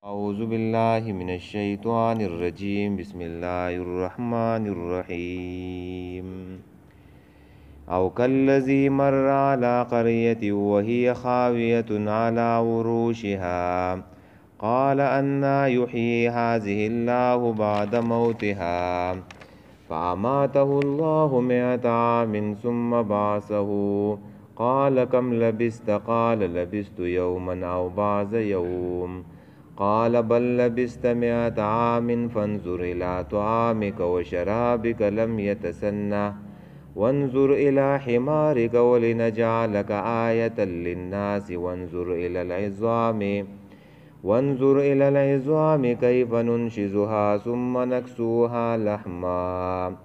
أعوذ بالله من الشيطان الرجيم بسم الله الرحمن الرحيم أو كالذي مر على قرية وهي خاوية على عروشها قال أنى يحيي هذه الله بعد موتها فأماته الله 100 عام ثم بعثه قال كم لبثت قال لبثت يوما أو بعض يوم قال بل لبثت 100 عام فانظر إلى طعامك وشرابك لم يتسنه وانظر إلى حمارك ولنجعلك آية للناس وانظر إلى العظام كيف ننشزها ثم نكسوها لحما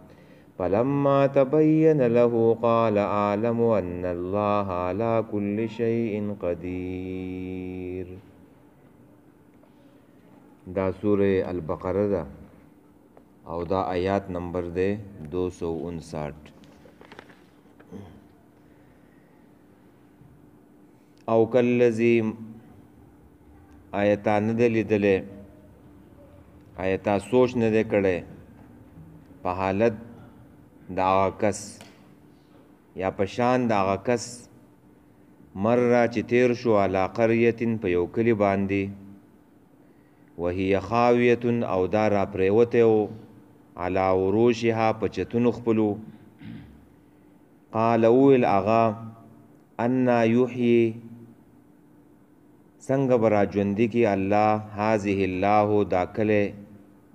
فلما تبين له قال أعلم أن الله على كل شيء قدير. دا سورة البقرة دا او دا آیات نمبر دے 259. او کالذی آیتا ندے لیدلے، آیتا سوچ ندے کڑے پا حالت دا آغا کس یا پشان دا آغا کس مر را چی تیر شو علا قریتن پا یو کلی باندی وهي خاویتن او دا را پریوته و علا عروشها پا چتون خپلو قال اویل اغا انا یحیی سنگ برا جوندی کی اللہ هذه اللہ دا کلے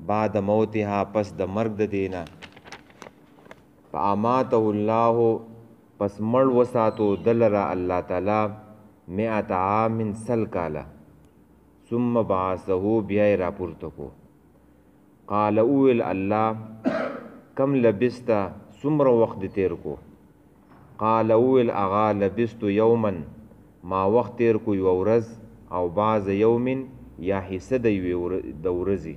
بعد موتها پس د مرگ د دینا فاماته اللہ پس مر وساتو دلرا اللہ تعالی 100 عام سل کالا ثم بعثه بیای راپورته کو قال اویل الله کم لبستا سمر وقت تیر کو قال اویل اغا لبست یوما ما وقت تیر کو یو ورځ او بعض یوم یا حصه د ورځې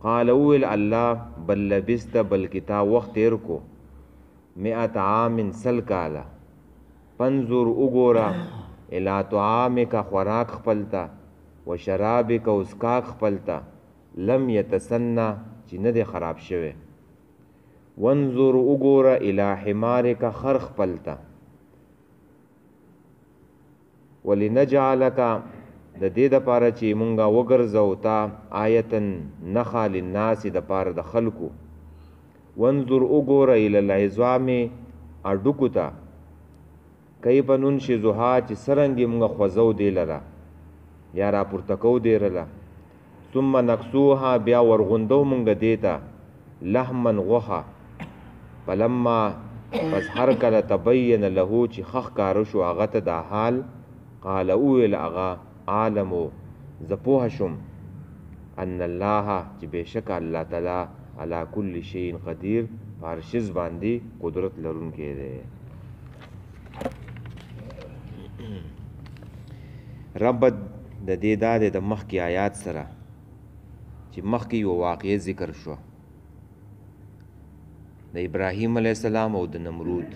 قال اویل الله بل لبست بلکتا وقت تیر کو 100 عام سل کالا پنظر اگورا الى طعامک خوراک خپلتا و شرابک اسکاک خپلتا لم یتسنى چې نه دی خراب شوی وانظر اگورا الى حمارک خر خپلتا ولنجعلک د دې دپاره چې مونږه وګرځو تا آیتن نخا للناس دپاره د خلکو وانظر اگورا الى العظام اډوکو ته کیف ننشزها چې څرنګې مونږه خوځو دی لره یا را پورتکو دیرلا ثم نکسوها بیا ورغندو مونږ دیتا لحمن غوخه فلما پس هر کله تبین له چې خخ کارو شو هغه ته دا حال قال اویل اغا عالمو زپوه شم ان الله چې بېشکه الله تعالی علی کل شیء قدیر پارشز باندې قدرت لرونکی دی. رب د دې دا د مخکې آیات سره چې مخکې یو واقعه ذکر شو د ابراهیم علیه السلام او د نمرود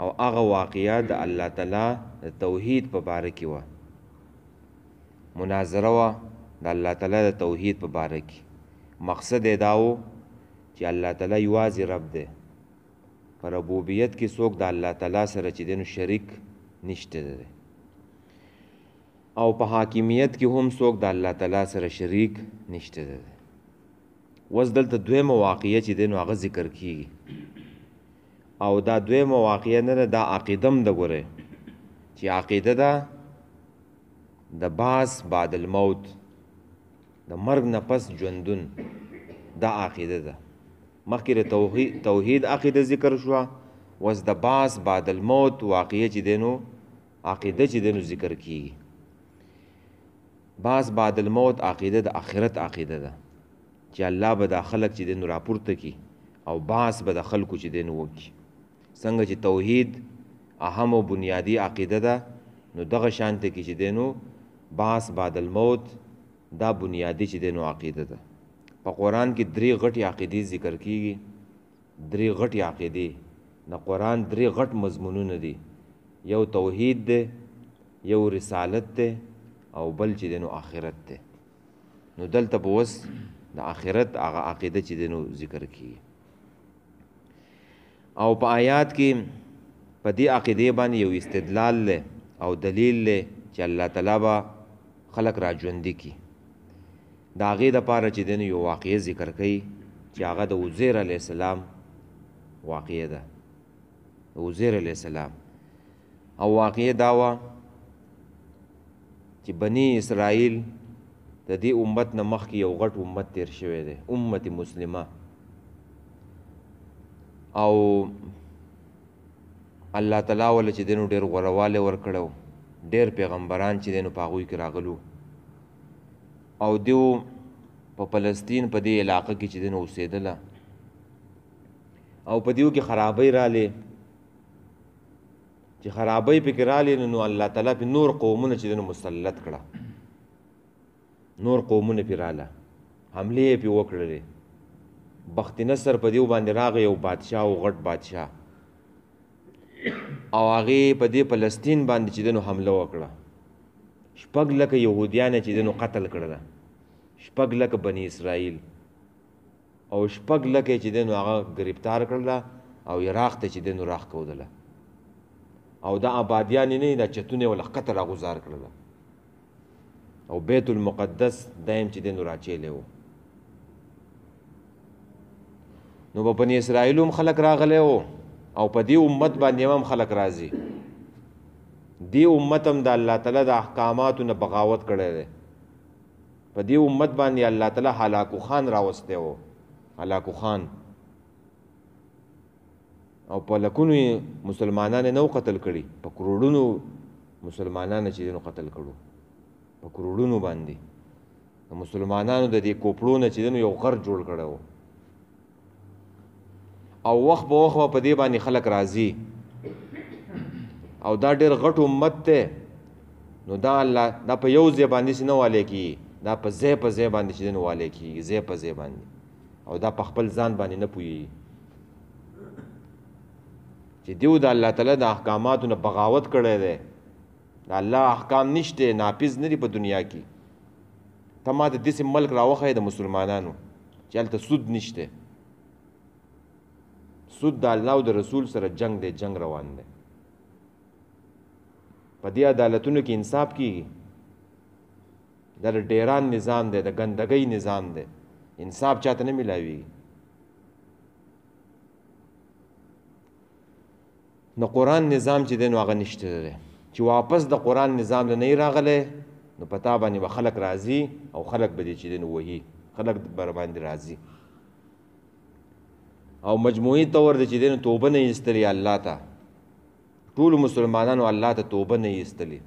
او هغه واقعه د الله تعالی د توحید په باره کې وه مناظره وه د الله تعالی د توحید په باره کې مقصد یې دا و چې الله تعالی یوازې رب دی په ربوبیت کې څوک د الله تعالی سره چې دی نو شریک نشته دی او په حاکمیت کې هم څوک د الله تعالی سره شریک نشته دی. اوس دلته دویمه واقعه چې دی نو هغه ذکر کیږي او دا دویمه واقعه نه ده دا عقیده م ده ګورئ چې عقیده ده د بعث بعد الموت د مرګ نه پس ژوندون دا عقیده ده. مخکې د توحید عقیده ذکر شوه اوس د بعث بعد الموت واقعه چې دی نو عقیده چې دی نو ذکر کیږي. بعض بعد الموت عقیده د آخرت عقیده ده چې الله به دا خلق چې دی نو راپورته کی او بعض به د خلکو چې دی نو وکړي. څنګه چې توحید اهم او بنیادی عقیده ده نو دغه شانته کې چې دی نو بعض بعد الموت دا بنیادی چې دی نو عقیده ده. په قرآن کې 3 غټې عقیدې ذکر کیږي 3 غټې عقیدې د قرآن 3 غټ مضمونونه دي. یو توحید ده، یو رسالت ده او بل چې دی نو آخرت دی. نو دلته به اوس د آخرت هغه عقیده چې دی نو ذکر کیږي او په آیات کې په دې عقیدې باندې یو استدلال دی او دلیل دی چې الله تعالی به خلق را ژوندي کړي. د هغې دپاره چې دی نو یو واقعه ذکر کوي چې هغه د عزیر علیه السلام واقعه ده. د عزیر علیه السلام او واقعه دا وه چې بني اسرائیل د دې امت نه مخکې یو غټ امت تیر شوی دی، امت مسلمه، او الله تعالی وله چې دی نو ډېر غوروالی ورکړی و، ډېر پیغمبران چې دی نو په هغوی کې راغلو او دیو په فلسطین په دې علاقه کې چې دی نو اوسېدله او په دیو کې خرابۍ راغلې. چې خرابۍ پکې راغلې نو الله تعالی پې نور قومونه چې دی نو مسلط کړه، نور قومونه پې راغله، حملې یې پې وکړلې. بخت نصر په دیو باندې راغی، یو بادشاه او غټ بادشاه، او هغې په دې فلسطین باندې چې دی نو حمله وکړه. 6 لکه یهودیان چې دی نو قتل کړله، 6 لکه بني اسرائیل، او 6 لکه چې دی نو هغه گرفتار کړله او عراق ته چې دی نو راښکودله. او دا آبادیان نه دا چتونه ولا قطر راغوزار کړله او بیت المقدس دایم چې دی نو راچیلی و. نو په بني اسرائیلو هم خلک راغلی و او په دې امت باندې هم خلک راځي. دې امت هم د الله تعالی د احکاماتو نه بغاوت کړی دی. په دې امت باندې الله تعالی هلاکو خان راوستی و، هلاکو خان، او په لکونو مسلمانان نه قتل کړي، په کروڑونو مسلمانان چې دی نو قتل کړو، په کروڑونو باندې د مسلمانانو د دې کوپړو نه چې دی نو یو غر جوړ کړی و. او وخت په وخت په دې باندې خلک راځي او دا ډېر غټ امت دی. نو دا الله دا په یو ځای باندې نه والی کېږي، دا په ځای په ځای باندې چې دی نو والی کېږي، ځای په ځای باندې، او دا په خپل ځان باندې نه پوهېږي چې دیو د الله تعالی د احکاماتو نه بغاوت کړی دی. د الله احکام نشته، نافذ نه دي په دنیا کې. ته ما ته داسې ملک راوښیې د مسلمانانو چې هلته سود نشته. سود د الله او د رسول سره جنگ دی، جنگ روان دی. په دې عدالتونو کې انصاف کیږي. دا د ډیران نظام دی، د ګندګۍ نظام دی، انصاف چاته نه ملاویږي. نو قرآن نظام چې دی نو هغه نشته دی. چې واپس د قرآن نظام نه نه راغلی نو په تا باندې به خلک راځي او خلک به دې چې دی نو وهي، خلک بر باندې راځي. او مجموعي طور د چې دی نو توبه نه ایستلې الله ته، ټولو مسلمانانو الله ته توبه نه ایستلې.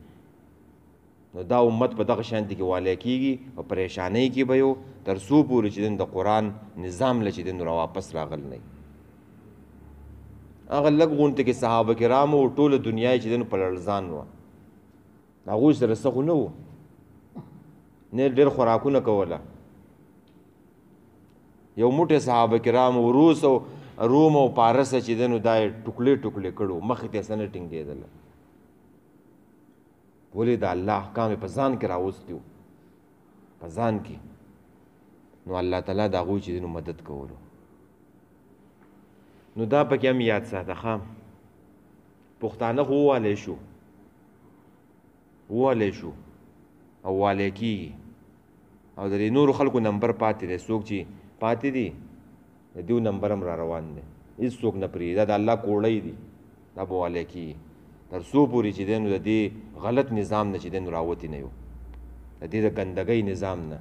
نو دا امت په دغه شانتي کې والی کېږي او پریشانۍ کې به یو تر څو پورې چې دی د قرآن نظام له چې دی نو راواپس راغلی نه. هغه لږ غونته کې صحابه کرامو او ټوله دنیا چې دی نو په لړزان وه. هغوی سره څه خو نه و، نه ډېر خوراکونه کوله. یو موټی صحابه کرامو روس او روم او پارس چې دی نو دا یې ټوکلې ټوکلې کړو، مخې ته یې څه نه ټینګېدله. ولې د الله احکام یې په ځان کې راوستي وو، په ځان کې. نو الله تعالی د هغوی چې دی نو مدد کولو. نو دا پکې هم یاد ساته ښه، پښتانه خو ووالی شو، ووالی شو او والی کېږي او د دې نورو خلکو نمبر پاتې دی. څوک چې پاتې دي د دیو نمبر هم را روان دی، هېڅوک نه پرېږدي. دا د الله کوړی دي، دا به والی کېږي تر څو پورې چې دی نو د دې غلط نظام نه چې دی نو راوتې نه یو، د دې د ګندګۍ نظام نه.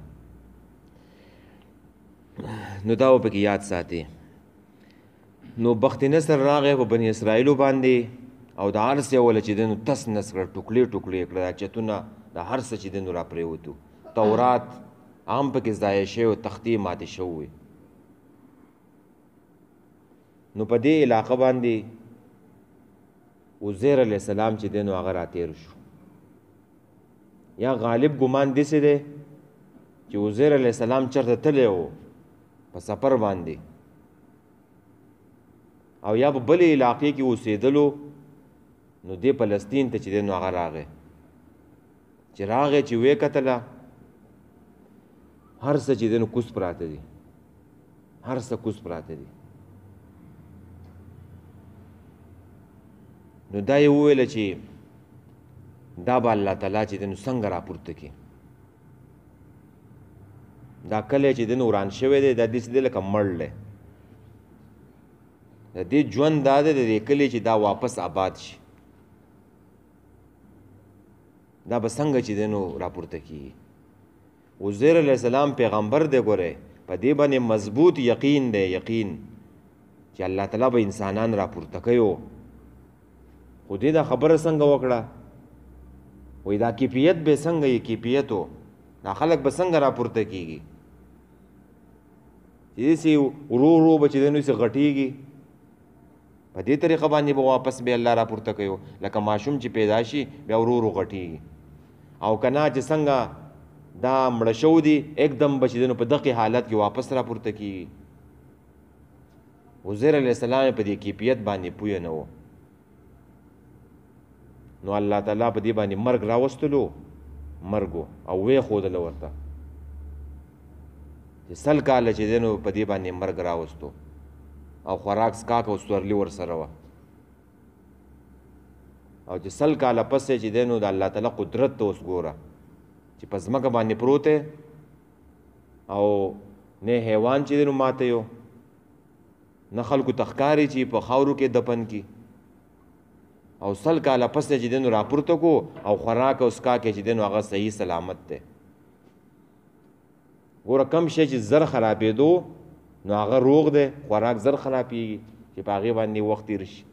نو دا به پکې یاد ساتي. نو بخت نصر راغی په بني اسرائیلو باندې او د هر څه وله چې دی نو تس نس کړه، ټوکلې ټوکلې کړه، دا چتونه د هر څه چې دی نو را پرېوتو. تورات هم پکې ضایع شوی، تختې ماتې شوې. نو په دې علاقه باندې عزیر علیه السلام چې دی نو هغه راتېر شو. یا غالب ګمان داسې دی چې عزیر علیه السلام چېرته تللی و په سفر باندې، او یا په بلې علاقې کې اوسېدلو، نو دې فلسطین ته چې دی نو هغه راغی. چې راغې چې وې کتله هر څه چې دی نو کوز پراته دي، هر څه کوز پراته دي. نو دا یې وویله چې دا به الله تعالی چې دی نو څنګه راپورته کړي. دا کلی چې دی نو وران شوی دی دا داسې دی لکه مړ دی. د دې ژوند دا دی د دې کلي چې دا واپس آباد شي دا به څنګه چې دی نو راپورته کېږي. عزیر علیه السلام پیغمبر دی ګورئ په دې باندې مضبوط یقین دی، یقین چې الله تعالی به انسانان راپورته کوي. خو دې دا خبره څنګه وکړه وایي دا کیفیت به څنګه یې کیفیتو دا خلک به څنګه راپورته کېږي چې داسې ورو ورو به چې دی نو داسې غټېږي. په دې طریقه باندې به واپس به الله راپورته کوي لکه ماشوم چې پیدا شي بیا ورو ورو غټېږي. او که نه چې څنګه دا مړه شو دي एकदम به چې دی نو په دغې حالت کې واپس راپورته کېږي. عزیر علیه السلام په دې کیفیت باندې پوه نه و. نو الله تعالی په دې باندې مرګ راوستلو، مرګ او وې ښودله ورته چې 100 کاله چې دی نو په دې باندې مرګ راوستو او خوراک څښاک او سورلي ورسره وه. او چې 100 کاله پس چې دی نو د الله تعالی قدرت ته اوس ګوره چې په ځمکه باندې پروت او نه حیوان چې دی نو ماته یو نه خلکو ته ښکاري چې په خاورو کې دفن کي. او 100 کاله پس چې دی نو راپورته کو او خوراک او څښاک چې دی نو هغه صحیح سلامت دی. ګوره کم شی چې زر خرابېدو نو هغه روغ دی، خوراک زر خرابېږي چې په هغې باندې وخت تېر شي.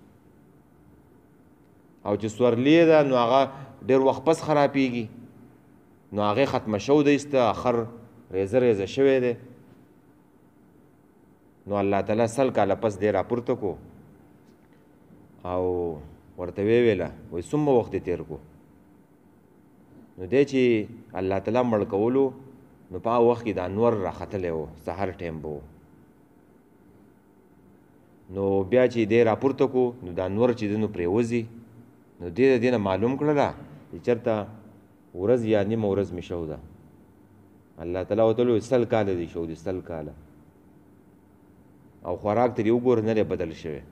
او چې سورلي ده نو هغه ډېر وخت پس خرابېږي نو هغې ختمه شو ده ایسته اخر ریزه ریزه شوی دی. نو الله تعالی 100 کاله پس دی راپورته کو او ورته ویې ویله وایي څومره وخت یې تېر کو. نو دی چې الله تعالی مړ کولو نو په هغه وخت کې دا انور راختلی و، سهار ټایم به و. نو بیا چې دی راپورته کو نو دا انور چې دی نو پرېوځي نو دی د دې نه معلوم کړله چې چېرته ورځ یا نیمه ورځ مې شو ده. الله تعالی ورته ویل 100 کاله دې شو دي 100 کاله او خوراک ترې وګوره نه دی بدل شوی.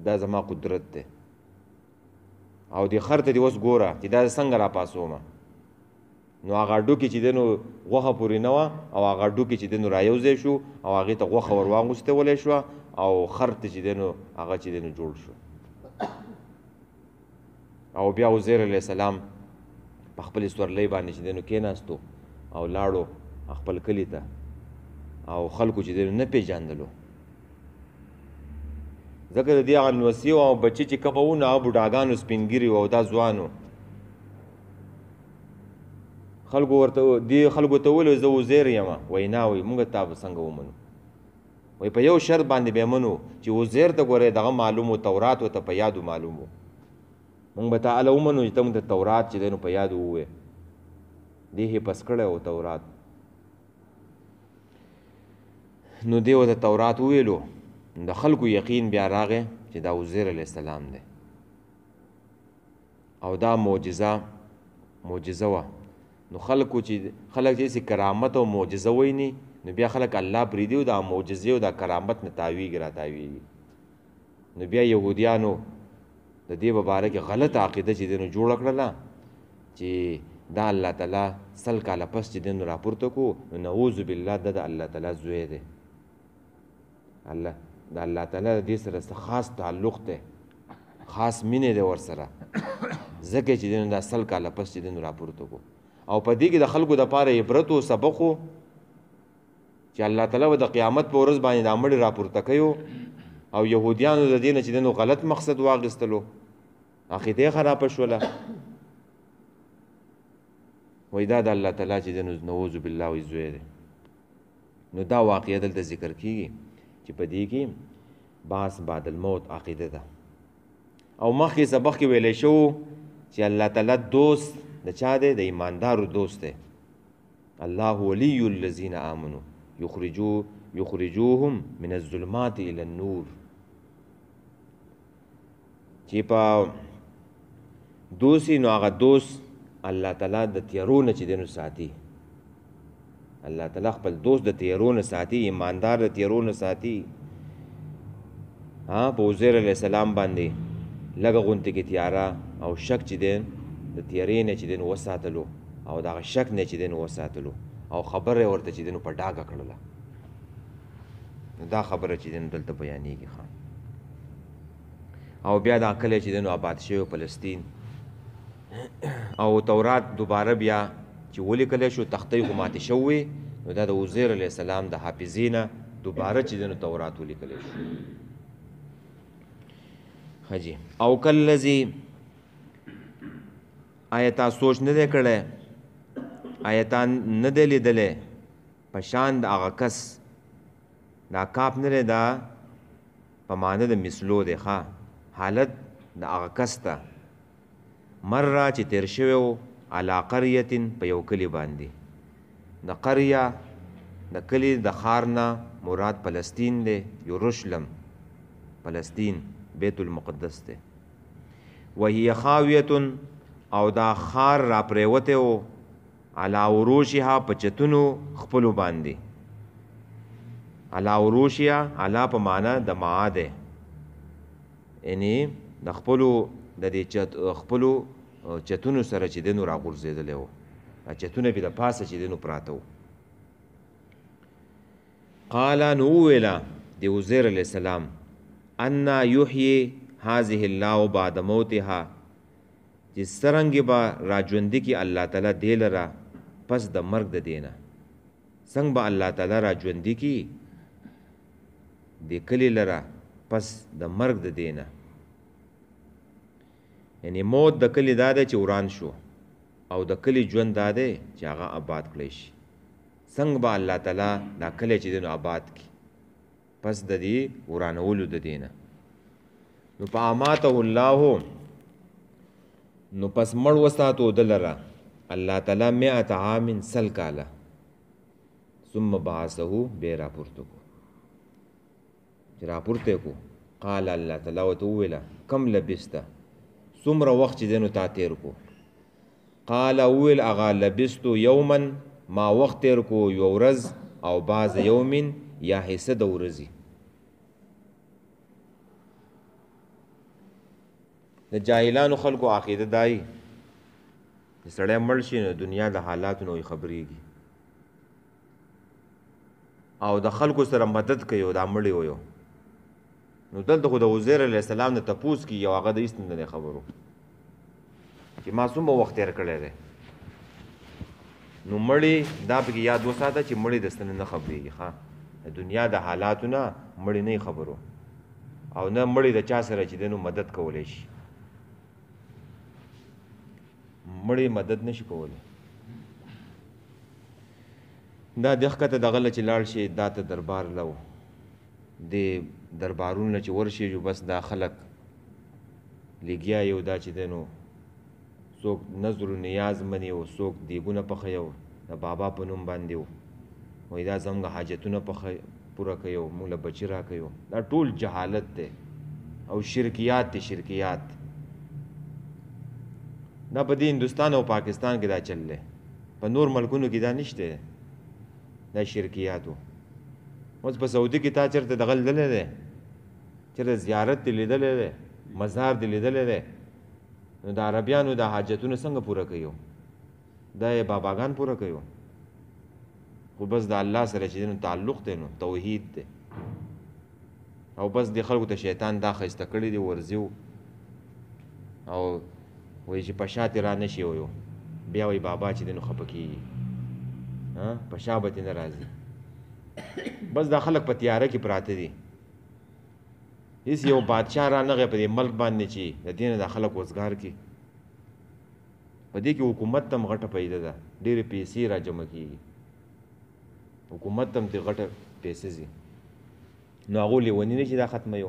دا زما قدرت دی. او دې خر ته دې اوس ګوره چې دا څنګه راپاسومه. نو هغه هډوکې چې دی نو غوښه پورې نه وه او هغه هډوکې چې دی نو رایوځی شو او هغې ته غوښه ور واغوستولی شوه او خر ته چې دی نو هغه چې دی نو جوړ شو. او بیا عزیر علیه السلام په خپلې سورلۍ باندې چې دی نو کېناستو او لاړو خپل کلي ته او خلکو چې دی نو نه پېژندلو ځکه د دې هغه نوسي او بچي چې کومه وو نو هغه بوډاګانو سپین ګیري وو او دا ځوان و. خلکو ته وویل زه عزیر یم. وایي نه وایي مونږ تا به څنګه ومنو. وایي په یو شرط باندې به یې منو چې عزیر ته ګورې دغه معلوم و تورات ورته په یادو معلوم و. مونږ به تا هله ومنو چې ته مونږ ته تورات چې دی نو په یادو ووایې. دې حفظ کړی و تورات. نو دې ورته تورات وویلو د خلکو یقین بیا راغی چې دا عزیر علیه السلام دی او دا معجزه وه. نو خلک چې کرامت او معجزه ویني نو بیا خلک الله پرېږدي او دا معجزې او دا کرامت نه تاویږي راتاویږي. نو بیا یهودیانو د دې په باره کې غلط عقیده چې دی نو جوړه کړله چې دا الله تعالی 100 کاله پس چې دی نو راپورته کو نو نعوذ بالله د الله تعالی زوی دی. د الله تعالی د دې سره خاص تعلق دی، خاص مینې دی ورسره ځکه چې دی نو دا 100 کاله پس چې دی نو راپورته کو. او په دې کې د خلکو دپاره عبرت و سبق و چې الله تعالی به د قیامت په ورځ باندې دا مړي راپورته کوي او یهودیانو د دې نه چې دی نو غلط مقصد واخیستلو عقیده یې خرابه شوله. وایي دا د الله تعالی چې دی نو نعوذ بالله وایي زوی دی. نو دا واقعه دلته ذکر کېږي چې په دې کې بعث بعد الموت عقیده ده. او مخکې سبق کې ویلی شو چې الله تعالی دوست د چا دی؟ د ایماندارو دوست دی. الله ولی الذین آمنوا یخرجوهم من الظلمات الى النور. چې په دوسی نو هغه دوست الله تعالی د تیارو نه چې دی نو ساتي. الله تعالی خپل دوست د تیارو نه ساتي، ایماندار د تیارو نه ساتي. په عزیر علیه السلام باندې لږه غونتې کې تیاره او شک چې دی د تیارې نه چې دی نو وساتلو او د هغه شک نه چې دی نو وساتلو او خبره یې ورته چې دی نو په ډاګه کړله. دا خبره چې دی نو دلته بیانېږي. او بیا دا کلی چې دی نو آباد شوی فلسطین او تورات دوباره بیا چې ولیکلی شو، تختۍ خو ماتې شوې، نو دا د عزیر علیه السلام د حافظې نه دوباره چې دی نو تورات ولیکلی شو. حجی او کلذي آیتا سوچ نه دی کړی، آیتا نه دی لیدلی په شان د هغه کس. دا کاپ نه دی، دا په معنی د مثلو دی. حالت د هغه کس ته مره چې تیر شوی و علی قریة په یو کلي باندې. د قریه د کلي د ښار نه مراد فلسطین دی، یروشلم فلسطین بیت المقدس دی. وهي خاویة او دا ښار را پریوتی و علی عروشها په چتونو خپلو باندې. علی عروشها علی په معنا د معا دی، یعنی د خپلو د دې خپلو چتونو سره چې دی نو راغورځېدلی و. چتونه پې د پاسه چې دی نو پراته و. قال نو وویله د عزیر علیه السلام انا یحیی هذه الله بعد موتها، چې څرنګې به راژوندي کړي الله تعالی دې لره پس د مرګ د دې نه. څنګه به الله تعالی راژوندي کړي دې کلي لره پس د مرګ د دې نه. یعنی موت د کلي دا دی چې وران شو، او د کلي ژوند دا دی چې هغه آباد کړی شي. څنګه به الله تعالی دا کلی چې دی نو آباد کړي پس د دې ورانولو د دې نه. نو په اماته الله نو پس مړ وساتو د لره الله تعالی 100 عام 100 کاله. ثم بعثه بیا راپورته کو، چې راپورته کو. قال الله تعالی ورته وویله کم لبسته، څومره وخت چې دی نو تا تیر کو. قال وویل هغه لبستو یوما، ما وخت تیر کو یو ورځ، او بعض یومین یا حصه د ورځې. د جاهلانو خلکو عقیده دای چې سړی مړ شي نو دنیا د حالاتو نه خبرېږي او د خلکو سره مدد کوي او دا مړی ویو. نو دلته خو د عزیر علیه السلام نه تپوس کي او هغه د هېڅ نه دی خبرو چې ما څومره وخت تېر کړی دی. نو مړی دا پکې یاد وساته چې مړی د څه نه خبرېږي. د دنیا د حالاتو نه مړی نه خبرو، او نه مړی د چا سره چې دی نو مدد کولی شي. مړی مدد نشي کولی. دا د ښکته دغه له چې لاړ شي دا ته دربار لو د دربارونو چې ورشي جو بس دا خلک لګیا یو دا چې دی نو څوک نظر و نیاز مني او څوک دیګونه پخوي او د بابا په نوم باندې و وایي دا زموږ حاجتونه پوره کوي او موږ له بچي راکوي. دا ټول جهالت دی او شرکیات دی. شرکیات دا په دې هندوستان او پاکستان کې دا چل دی، په نور ملکونو کې دا نشته. دا شرکیاتو اوس په سعودي کې تا چېرته دغه لیدلی دی، چېرته زیارت دې لیدلی دی، مزار دې لیدلی دی. نو د عربیانو دا حاجتونه څنګه پوره کوي؟ دا یې باباګان پوره کوي. خو بس د الله سره چې نو تعلق دی نو توحید دی، او بس د خلکو ته شیطان دا ښایسته کړي دي ورځي او وایي چې په شا تې را نه شي ویو، بیا وایي بابا چې دی نو خفه کېږي، په شا به تې نه راځي. بس دا خلک په تیاره کې پراته دي. هېڅ یو بادشاه رانغی په دې ملک باندې چې د دې نه دا خلک وزګار کړي. په دې کې حکومت ته هم غټه پیدا ده، ډېرې پیسې را جمع کېږي، حکومت ته هم ترې غټه پیسې ځي. نو هغو لیوني نه چې دا ختموي.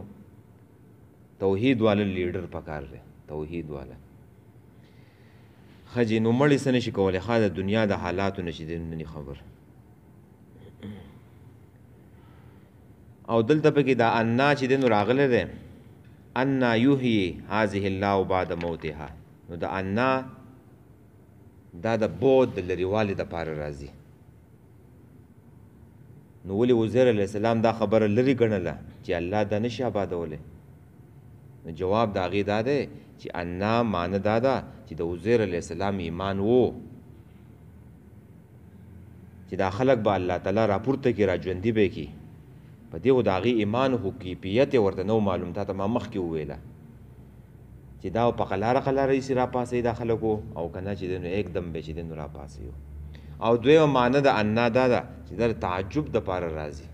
توحید والا لیډر پکار دی، توحید والا. ښه جي نو مړی څه نشي کولی، ښه د دنیا د حالاتو نه چې دی نه خبر. او دلته پکې دا انا چې دی نو راغلی دی، انا یحیی هذه الله بعد موتها. نو د انا دا د بود د لرېوالي دپاره راځي. نو ولې عزیر علیه السلام دا خبره لرې ګڼله چې الله دا نشي آبادولی؟ نو جواب د هغې دا دی چې انا معنی دا ده چې د عزیر علیه السلام ایمان و چې دا خلک به الله تعالی راپورته کړي، راژوندي به یې کړي. په دې خو د هغې ایمان خو کیفیت یې ورته نه و معلوم. تا ته ما مخکې وویله چې دا په قلاره قلاره ایسي راپاسوي دا خلکو، او که نه چې دی نو ایکدم به چې دی نو راپاسوي. او دویمه معنی د انا دا ده چې دا د تعجب دپاره راځي،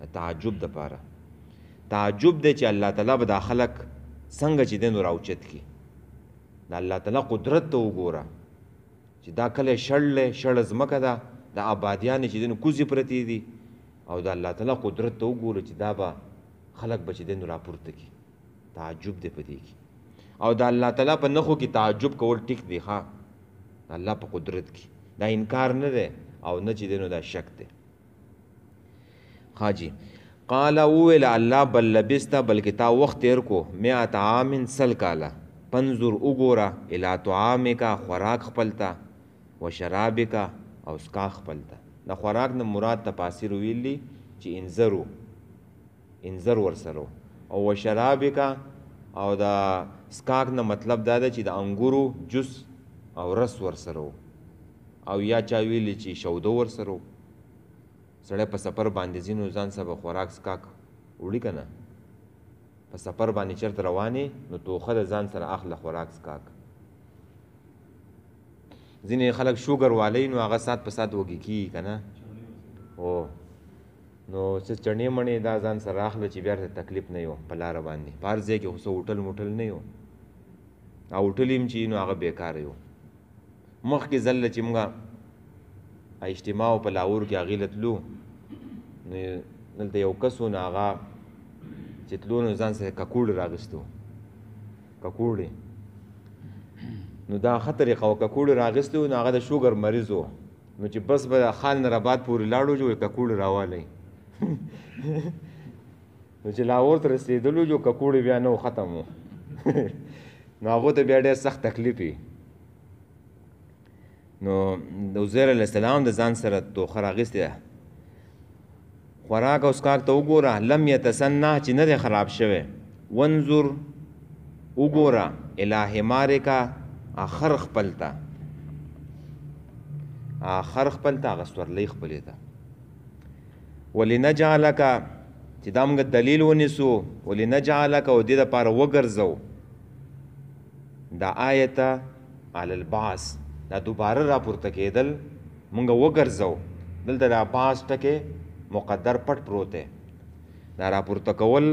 د تعجب دپاره. تعجب دی چې الله تعالی به دا خلک څنګه چې دی نو راوچت کړي. د الله تعالی قدرت ته وګوره چې دا کلی شړ ځمکه ده، د آبادیانې چې دی نو کوزې پرتې دي، او د الله تعالی قدرت ته وګوره چې دا به خلک به چې دی نو راپورته کړي. تعجب دی په دې کې. او د الله تعالی په نښو کې تعجب کول ټیک دی، ښه د الله په قدرت کې دا انکار نه دی او نه چې دی نو دا شک دی. ښه جي قال وویل الله بل لبسته بلکې تا وخت تیر کو 100 عام 100 کاله. پنظر وګوره الی طعامک خوراک خپلته و شرابک او اسکا خپلته. د خوراک نه مراد تفاسیر ویلي چې انځر ورسره او و شرابک او د اسکاک نه مطلب دا ده چې د انګورو جوس او رس ورسره او یا چا ویلي چې شوده ورسره. سړی په سفر باندې ځي نو ځان سره خوراک اسکاک وړي که نه، په سفر باندې چېرته روانې نو توخه د ځان سره اخله خوراک اسکاک. ځینې خلک شوګر والی نو هغه سات په سات وږي کېږي که نه، نو څه چڼې مڼې دا ځان سره اخله چې بیا ورته تکلیف نه یو په لاره باندې. په هر ځای کې خو څه هوټل موټل نه یو، او هوټل هم چې نو هغه بیکاره یو. مخکې ځله چې موږ اجتماع په لاهور کې هغې له تلو نو دلته یو کس و نو هغه چې تلو نو ځان سره ککوړې راغېستو، ککوړې. نو دا ښه طریقه وه، ککوړې راغېستې وو نو هغه د شوګر مریض و، نو چې بس به خان نه رباط پورې لاړو جو ککوړې راوالی نو چې لاهور ته رسېدلو جو ککوړې بیا نه و، ختم و نو هغو ته بیا ډېر سخت تکلیف وي. نو د عزیر علیه السلام د ځان سره توخه راغېستې ده. خوراک او اسکاک ته وګوره لم یتسنه چې نه دی خراب شوی. وانظر وګوره الی حمارکه خر خپل ته، خر خپل ته هغه سورلۍ خپلې ته. ولنجعلکه چې دا موږ دلیل ونیسو، ولنجعلکه او دې دپاره وګرځو دا آیته علی البعث، دا دوباره راپورته کېدل مونږ وګرځو. دلته دا باس ټکی مقدر پټ پروت دی، دا راپورته کول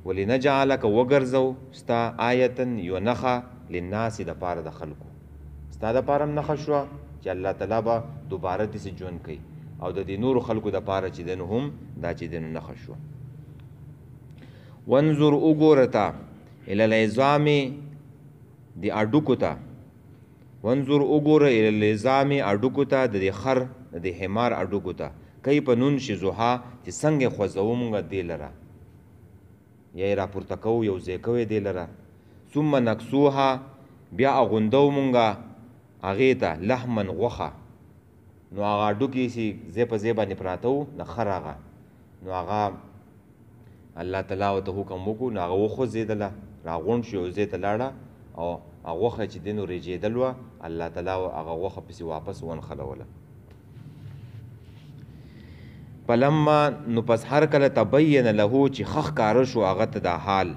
ولنجعلک وګرځو ستا آیتن یو نښه للناس دپاره د خلکو، ستا دپاره هم نښه شوه چې الله تعالی به دوباره داسې ژوند کوي، او د دې نورو خلکو دپاره چې دی نو هم دا چې دی نو نښه شوه. وانظر وګوره ته الی العظام د اډوکو ته، وانظر وګوره الی العظام اډوکو ته، د دې خر د دې حمار اډوکو ته، کیف ننشزها چې څنګه خوځوو مونږ دې لره، یا یې راپورته کوو یو ځای کوو دې لره. ثم نکسوها بیا اغوندو مونږه هغې ته لحمن غوښه، نو هغه اډوکې چې ځای په ځای باندې پراته وو د خر هغه، نو هغه الله تعالی ورته حکم وکړو نو هغه وخوځېدله، راغونډ شو یو ځای ته لاړه، او هغه غوښه چې دی نو رېجېدل وه، الله تعالی هغه غوښه پسې واپس ونښلوله. فلما نو پس هر کله تبین له چې ښه ښکاره شو هغه ته دا حال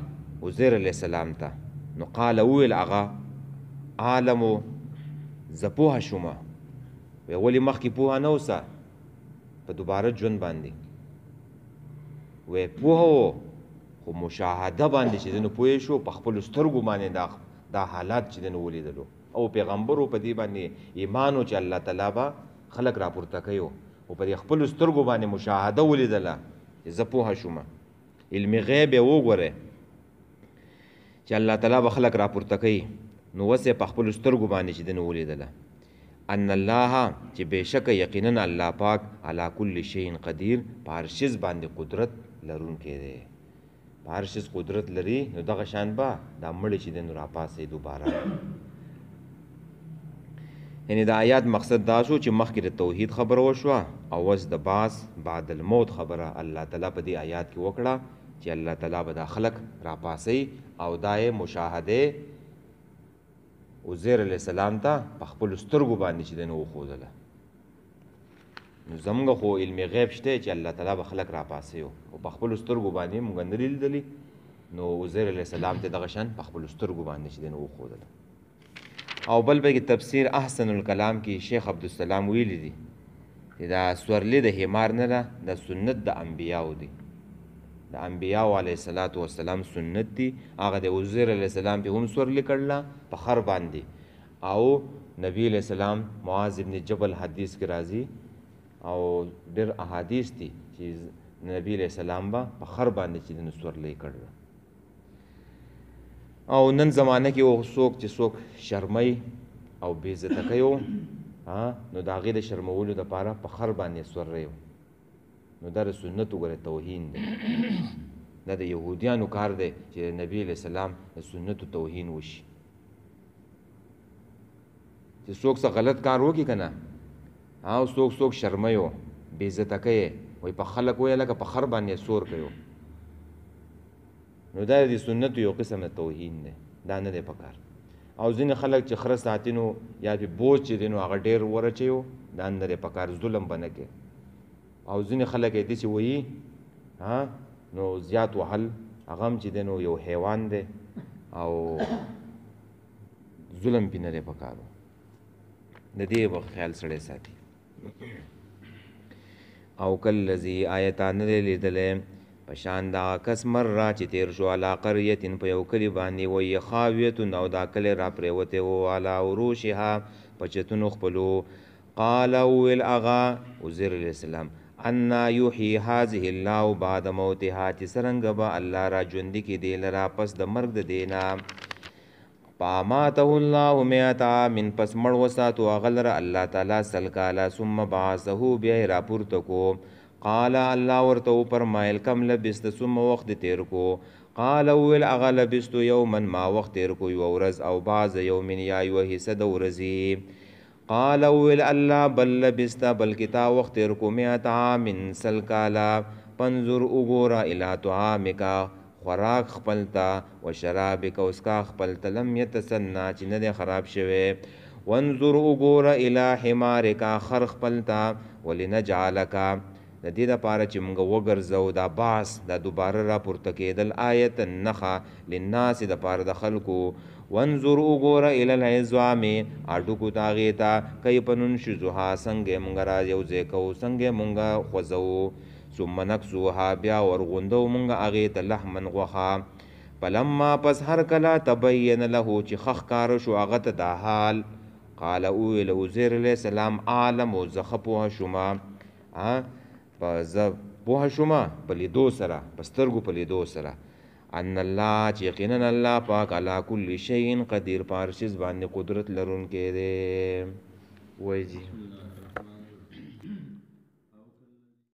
عزیر علیه السلام ته، نو قال وویل هغه عالمو زه پوهه شومه، وی ولې مخکې پوهه نه اوسه په دوباره ژوند باندې، وی پوهه و خو مشاهده باندې چې دی نو پوه شو، په خپلو سترګو باندې دا حالات چې دی نو ولیدلو، او پیغمبرو په دې باندې ایمان و چې الله تعالی به خلک راپورته کوي، او په دې خپلو سترګو باندې مشاهده ولیدله چې زه پوهه شومه. علم غیب یې وګورئ چې الله تعالی به خلک راپورته کوي، نو اوس یې په خپلو سترګو باندې چې دی نو ولیدله. ان الله چې بېشکه یقینا الله پاک علی کل شیء قدیر، په هر شیز باندې قدرت لرونکی دی، په هر شیز قدرت لري، نو دغه شان به دا مړی چې دی نو راپاڅي دوباره. یعنی د آیات مقصد دا شو چې مخکې د توحید خبره وشوه او اوس د بعث بعد الموت خبره الله تعالی په دې آیات کې وکړه چې الله تعالی به دا خلق راپاسي او دا یې مشاهده عزیر علیه السلام ته په خپلو سترګو باندې چې دی نو وښودله. نو زموږ خو علم غیب شته چې الله تعالی به خلق راپاسي او په خپلو سترګو باندې موږ نه دي لیدلي، نو عزیر علیه السلام ته دغه شان په خپلو سترګو باندې چې دی نو وښودله. او بل به کې تفسیر احسن الکلام کې شیخ عبدالسلام ویلی دي چې دا سورلی د حمار نه ده، د سنت د انبیاو دی، د انبیاو علیه الصلاة والسلام سنت دی. هغه د عزیر علیه السلام پې هم سورلی کړله په خر باندې، او نبی علیه السلام معاذ ابن جبل حدیث کې راځي او ډېر احادیث دي چې نبی علیه السلام به په خر باندې چې د سورلی کړله. او نن زمانه کې څوک چې څوک شرمۍ او بېعزته کوي نو د هغې د شرمولو دپاره په خر باندې سوری، نو دا د سنت وګوره توهین دی. دا د یهودیانو کار دی چې نبی علیه السلام د سنتو توهین وشي. چې څوک څه غلط کار وکړي که نه او څوک شرمۍ و بېعزته کوي، وایي په خلک وایي لکه په خر باندې سور کوي، نو دا د سنتو یو قسم د توهین دی، دا نه دی پکار. او ځینې خلک چې خره ساتي نو یا پې بوج چې دی نو هغه ډېر ورچوي، دا نه دی پکار، ظلم به نه کوي. او ځینې خلک یې داسې وایي نو زیات وهل هغه هم چې دی نو یو حیوان دی او ظلم پې نه دی پکار. د دې به خیال سړی ساتي. او کالذي آیتا نه دی لیدلی پشان دا کس مر را چې تیر شو علا قریتن په یو کلي باندې وی خاویتن او دا کلی را پریوتی و علا عروشها په چتونو خپلو. قال ویل اغا عزیر علیه السلام انا یحیی هذه الله بعد موتها چې څرنګه به الله را ژوندي کړي دې لره پس د مرګ د دې نه. فاماته الله مئة عام پس مړ وساتو هغه لره الله تعالی 100 کاله. ثم بعثه بیا یې راپورته کو. قال الله ورته وفرمایل کم لبست څومره وخت تیر کو؟ قال ویل هغه لبستو یوما ما وخت تیر کو یوه ورځ او بعض یوم یا یوه حصه د ورځې. قال ویل الله بل لبست بلکې تا وخت تیر کو 100 عام 100 کاله. فانظر وګوره الی طعامک خوراک خپلته و شرابک او څښاک خپلته لم یتسنه چې نه دی خراب شوی. وانظر وګوره الی حمارک خر خپلته ولنجعلک د دې دپاره چې موږ وګرځو دا باس دا دوباره راپورته کېدل آیت نښه للناس دپاره د خلکو. وانظر وګوره الی العظام هډوکو ته هغې ته کیف ننشزها څنګه موږ را یوځای کوو څنګه موږ خوځوو. ثم نکسوها بیا ورغوندو موږ هغې ته لحما غوښه. فلما پس هر کله تبین له چې ښه ښکاره شو هغه ته دا حال. قال وویل عزیر علیه السلام عالم و زه ښه پوهه شومه زه پوهه شومه په لیدو سره په سترګو په لیدو سره ان الله چې یقینا الله پاک علی کل شیء قدیر په هر شیز باندې قدرت لرونکی دی. وایي جي